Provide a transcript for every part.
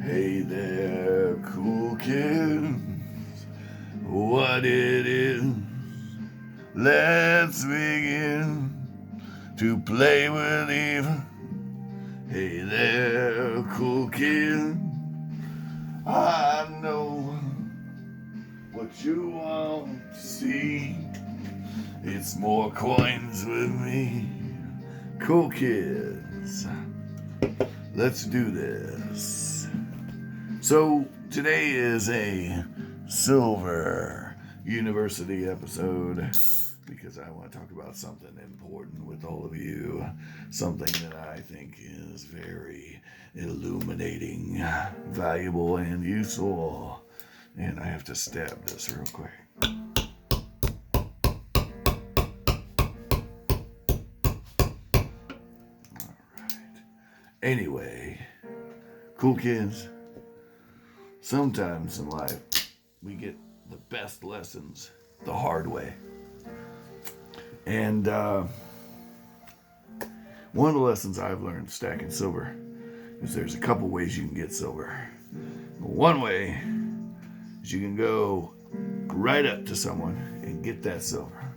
Hey there, cool kids. What it is, let's begin to play with Eva. Hey there, cool kid. I know what you want to see. It's more coins with me. Cool kids, let's do this. So today is a Silver University episode because I want to talk about something important with all of you. Something that I think is very illuminating, valuable, and useful. And I have to stab this real quick. Anyway, cool kids, sometimes in life we get the best lessons the hard way. And one of the lessons I've learned stacking silver is there's a couple ways you can get silver. One way is you can go right up to someone and get that silver.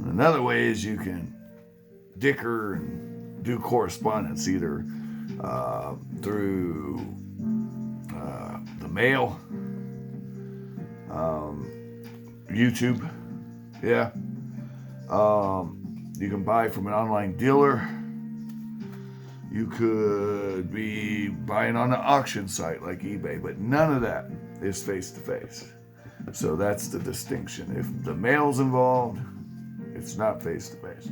Another way is you can dicker and do correspondence either through the mail, YouTube, yeah. You can buy from an online dealer. You could be buying on an auction site like eBay, but none of that is face-to-face. So that's the distinction. If the mail's involved, it's not face-to-face.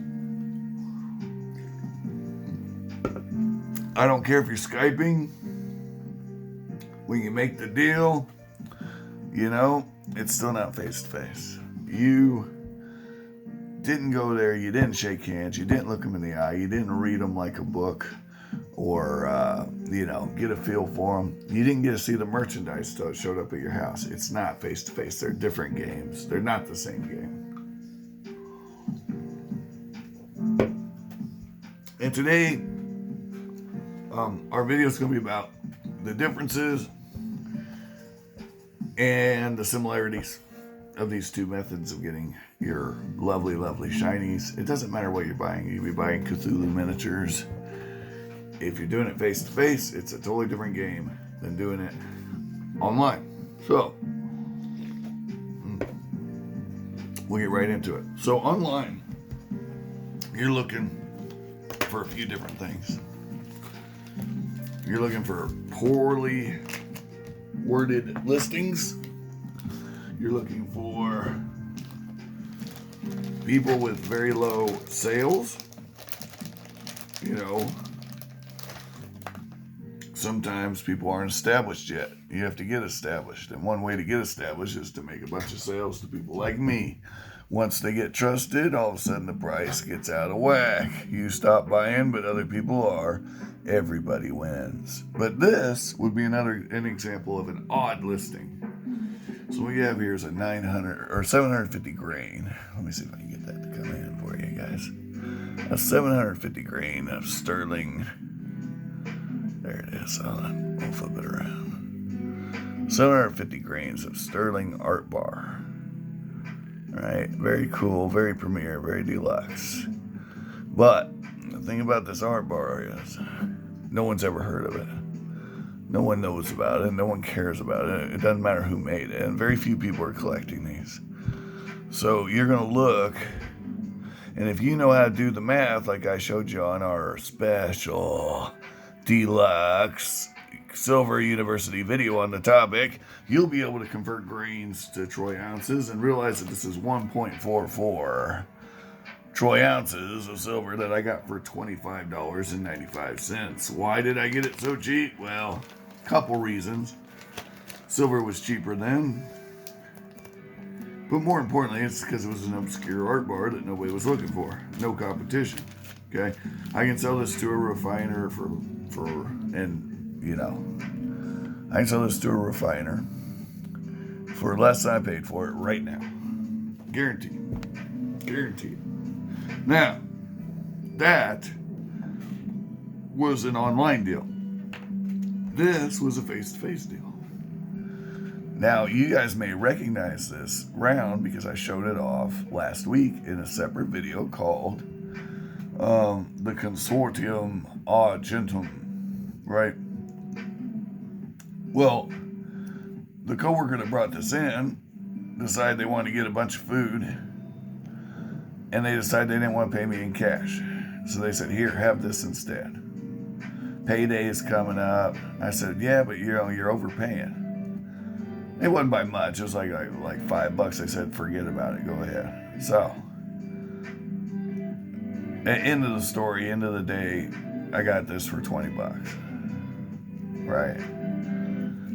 I don't care if you're Skyping. When you make the deal, it's still not face-to-face. You didn't go there, you didn't shake hands, you didn't look them in the eye, you didn't read them like a book or, get a feel for them. You didn't get to see the merchandise until it showed up at your house. It's not face-to-face. They're different games. They're not the same game. And today, our video is going to be about the differences and the similarities of these two methods of getting your lovely, lovely shinies. It doesn't matter what you're buying. You could be buying Cthulhu miniatures. If you're doing it face-to-face, it's a totally different game than doing it online. So, we'll get right into it. So online, you're looking for a few different things. You're looking for poorly worded listings. You're looking for people with very low sales. Sometimes people aren't established yet. You have to get established. And one way to get established is to make a bunch of sales to people like me. Once they get trusted, all of a sudden the price gets out of whack. You stop buying, but other people are. Everybody wins. But this would be an example of an odd listing. So what we have here is a 900 or 750 grain. Let me see if I can get that to come in for you guys. A 750 grain of sterling. There it is. I'll flip it around. 750 grains of sterling art bar. All right, very cool, very premier, very deluxe. But the thing about this art bar is no one's ever heard of it. No one knows about it. No one cares about it. It doesn't matter who made it. And very few people are collecting these. So you're going to look, and if you know how to do the math, like I showed you on our special deluxe Silver University video on the topic, you'll be able to convert grains to troy ounces and realize that this is 1.44 troy ounces of silver that I got for $25.95. Why did I get it so cheap? Well, couple reasons. Silver was cheaper then, but more importantly, it's because it was an obscure art bar that nobody was looking for. No competition. Okay, I can sell this to a refiner I can sell this to a refiner for less than I paid for it right now. Guaranteed. Now, that was an online deal. this was a face-to-face deal. Now, you guys may recognize this round because I showed it off last week in a separate video called the Consortium Argentum, right? Well, the coworker that brought this in decided they wanted to get a bunch of food, and they decided they didn't want to pay me in cash. So they said, here, have this instead. Payday is coming up. I said, yeah, but you're overpaying. It wasn't by much. It was like $5. I said, forget about it. Go ahead. So, end of the story, end of the day, I got this for $20. Right?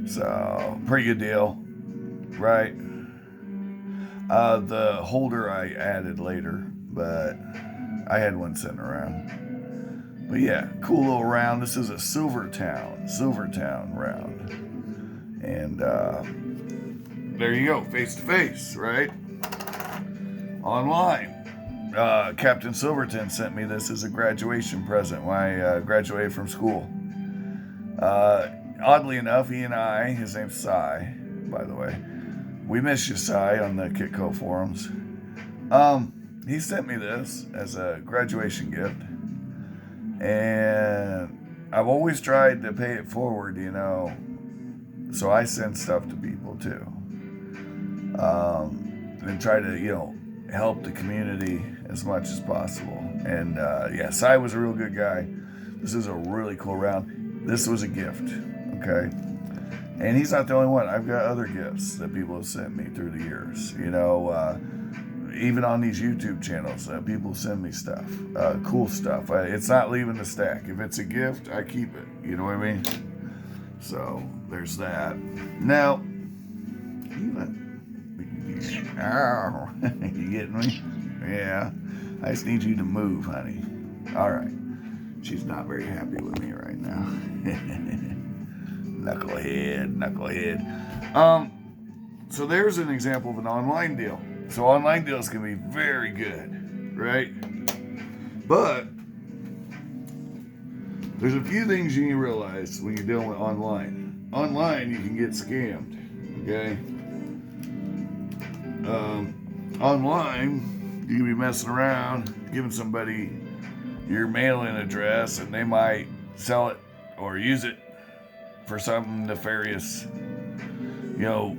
So, pretty good deal. Right? The holder I added later, but I had one sitting around. But yeah, cool little round. This is a Silvertown round. And there you go, face to face, right? Online. Captain Silverton sent me this as a graduation present when I graduated from school. Oddly enough, he and I, his name's Cy, by the way. We miss you, Cy, on the Kitco forums. He sent me this as a graduation gift. And I've always tried to pay it forward, so I send stuff to people too. And try to, help the community as much as possible. And yeah, Cy was a real good guy. This is a really cool round. This was a gift, okay? And he's not the only one. I've got other gifts that people have sent me through the years. Even on these YouTube channels, people send me stuff, cool stuff. It's not leaving the stack. If it's a gift, I keep it. You know what I mean? So there's that. Now, oh, you getting me? Yeah. I just need you to move, honey. All right. She's not very happy with me right now. Knucklehead. So there's an example of an online deal. So online deals can be very good, right? But there's a few things you need to realize when you're dealing with online. Online, you can get scammed, okay? Online, you can be messing around, giving somebody your mailing address, and they might sell it or use it for something nefarious.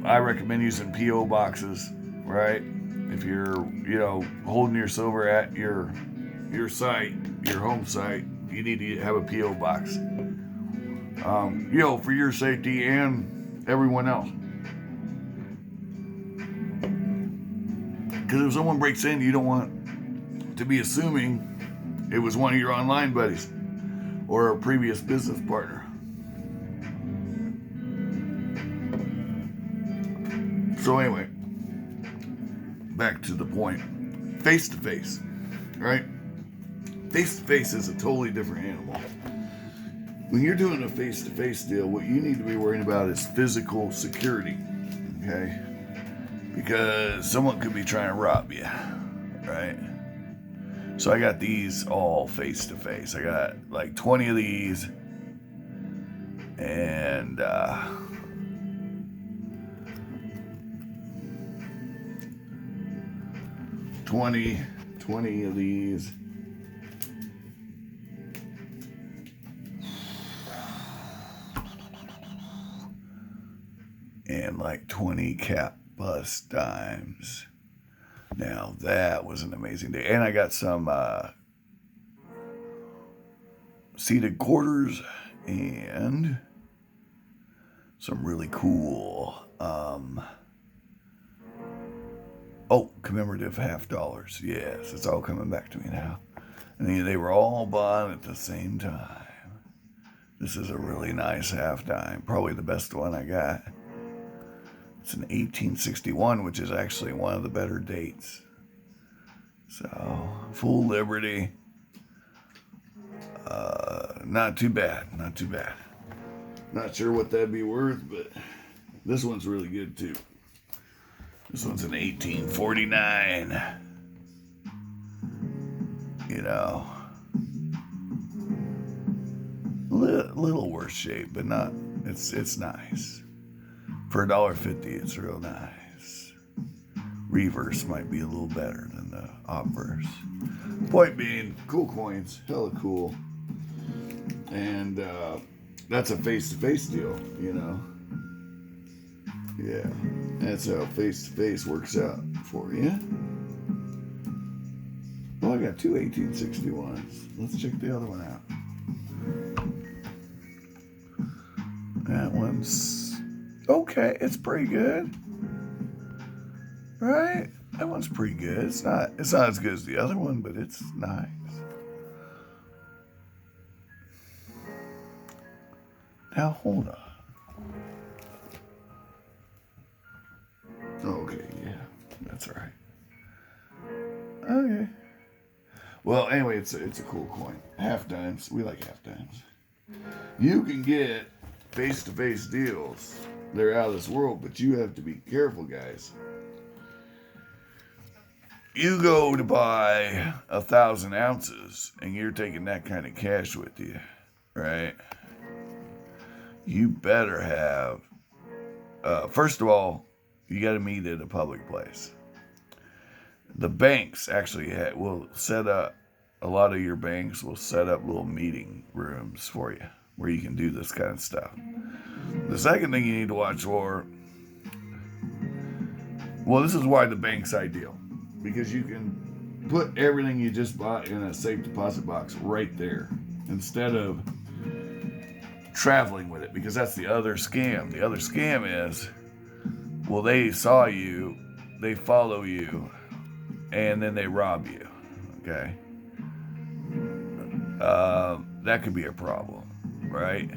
I recommend using P.O. boxes, right? If you're, holding your silver at your site, your home site, you need to have a P.O. box. For your safety and everyone else. Because if someone breaks in, you don't want to be assuming it was one of your online buddies or a previous business partner. So anyway, back to the point. Face-to-face, right? Face-to-face is a totally different animal. When you're doing a face-to-face deal, what you need to be worrying about is physical security, okay? Because someone could be trying to rob you, right? So I got these all face-to-face. I got like 20 of these, and 20 of these. And like 20 cap bus dimes. Now that was an amazing day. And I got some seated quarters and some really cool commemorative $50. Yes, it's all coming back to me now. And they were all bought at the same time. This is a really nice half dime. Probably the best one I got. It's an 1861, which is actually one of the better dates. So, full Liberty. Not too bad. Not sure what that'd be worth, but this one's really good too. This one's an 1849. Little worse shape, but not It's nice. For $1.50, it's real nice. Reverse might be a little better than the obverse. Point being, cool coins, hella cool. And that's a face-to-face deal, you know. Yeah, that's how face-to-face works out for you. Well, I got two 1861s. Let's check the other one out. That one's okay. It's pretty good, right? That one's pretty good. It's not as good as the other one, but it's nice. Now hold on. Okay, yeah, that's right. Okay. Well, anyway, it's a cool coin. Half dimes. We like half dimes. You can get face-to-face deals. They're out of this world, but you have to be careful, guys. You go to buy 1,000 ounces, and you're taking that kind of cash with you, right? You better have. First of all, you got to meet at a public place. The banks actually will set up. A lot of your banks will set up little meeting rooms for you where you can do this kind of stuff. The second thing you need to watch for, well, this is why the bank's ideal, because you can put everything you just bought in a safe deposit box right there instead of traveling with it, because that's the other scam. The other scam is, well, they saw you, they follow you, and then they rob you, okay? That could be a problem, right?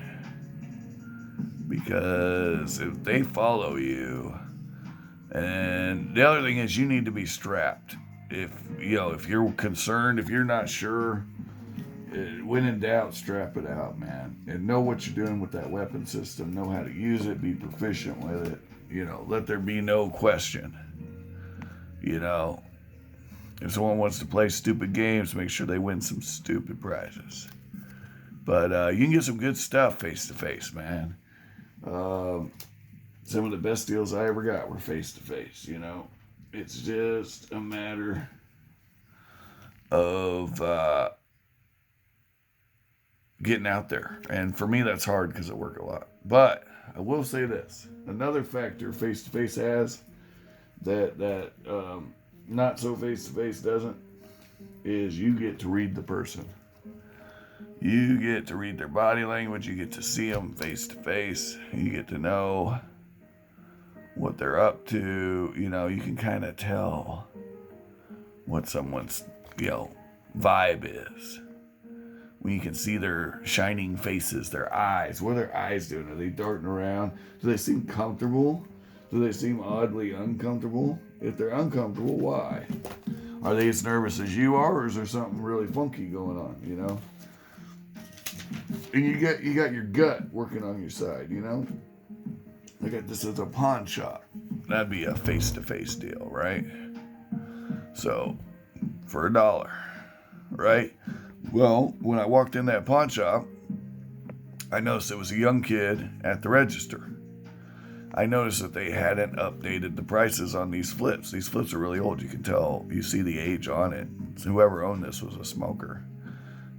Because if they follow you, and the other thing is you need to be strapped. If you're concerned, if you're not sure, when in doubt, strap it out, man. And know what you're doing with that weapon system. Know how to use it. Be proficient with it. Let there be no question. If someone wants to play stupid games, make sure they win some stupid prizes. But you can get some good stuff face-to-face, man. Some of the best deals I ever got were face-to-face, It's just a matter of getting out there. And for me, that's hard because I work a lot. But I will say this. Another factor face-to-face has that not so face-to-face doesn't is you get to read the person. You get to read their body language. You get to see them face-to-face. You get to know what they're up to. You can kind of tell what someone's, vibe is. When you can see their shining faces, their eyes. What are their eyes doing? Are they darting around? Do they seem comfortable? Do they seem oddly uncomfortable? If they're uncomfortable, why? Are they as nervous as you are, or is there something really funky going on, And you got your gut working on your side, Look at this as a pawn shop. That'd be a face-to-face deal, right? So, for $1, right? Well, when I walked in that pawn shop, I noticed there was a young kid at the register. I noticed that they hadn't updated the prices on these flips. These flips are really old. You can tell, you see the age on it. So whoever owned this was a smoker.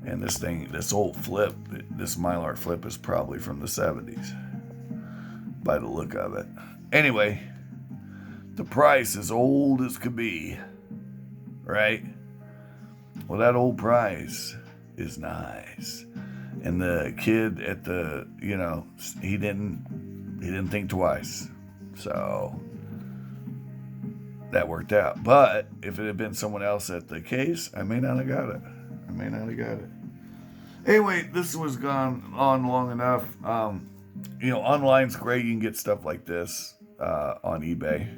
And this old flip, this Mylar flip is probably from the 70s by the look of it. Anyway, the price is old as could be, right? Well, that old price is nice. And the kid at the, he didn't think twice. So that worked out. But if it had been someone else at the case, I may not have got it. Anyway, this was gone on long enough. Online's great. You can get stuff like this on eBay.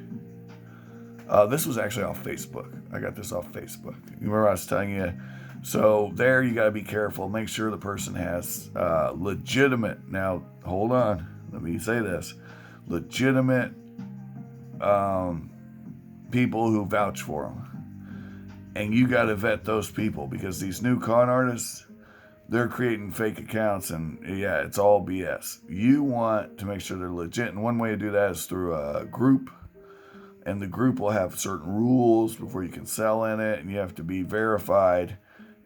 This was actually off Facebook. I got this off Facebook. You remember I was telling you? So there you got to be careful. Make sure the person has legitimate. Now, hold on. Let me say this. Legitimate people who vouch for them. And you got to vet those people, because these new con artists, they're creating fake accounts, and yeah, it's all BS. You want to make sure they're legit, and one way to do that is through a group, and the group will have certain rules before you can sell in it, and you have to be verified,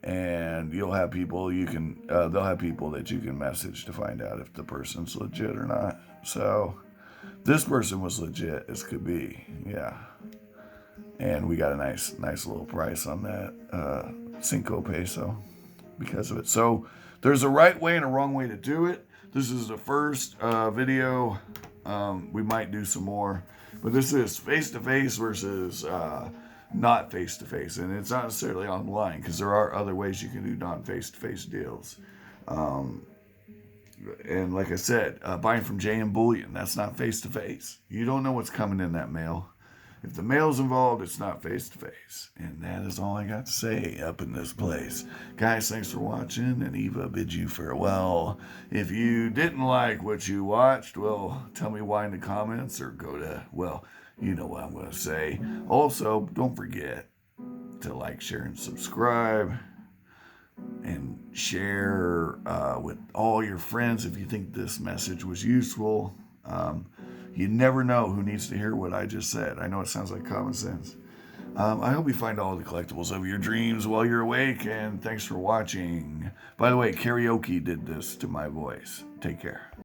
and you'll have people they'll have people that you can message to find out if the person's legit or not. So this person was legit as could be, yeah. And we got a nice little price on that 5 peso because of it. So there's a right way and a wrong way to do it. This is the first video. We might do some more, but this is face-to-face versus not face-to-face, and it's not necessarily online because there are other ways you can do non-face-to-face deals. And like I said, buying from JM Bullion, that's not face-to-face. You don't know what's coming in that mail. If the mail's involved, it's not face-to-face. And that is all I got to say up in this place. Guys, thanks for watching, and Eva bids you farewell. If you didn't like what you watched, well, tell me why in the comments, or go to, well, you know what I'm going to say. Also, don't forget to like, share, and subscribe. And share with all your friends if you think this message was useful. You never know who needs to hear what I just said. I know it sounds like common sense. I hope you find all the collectibles of your dreams while you're awake, and thanks for watching. By the way, karaoke did this to my voice. Take care.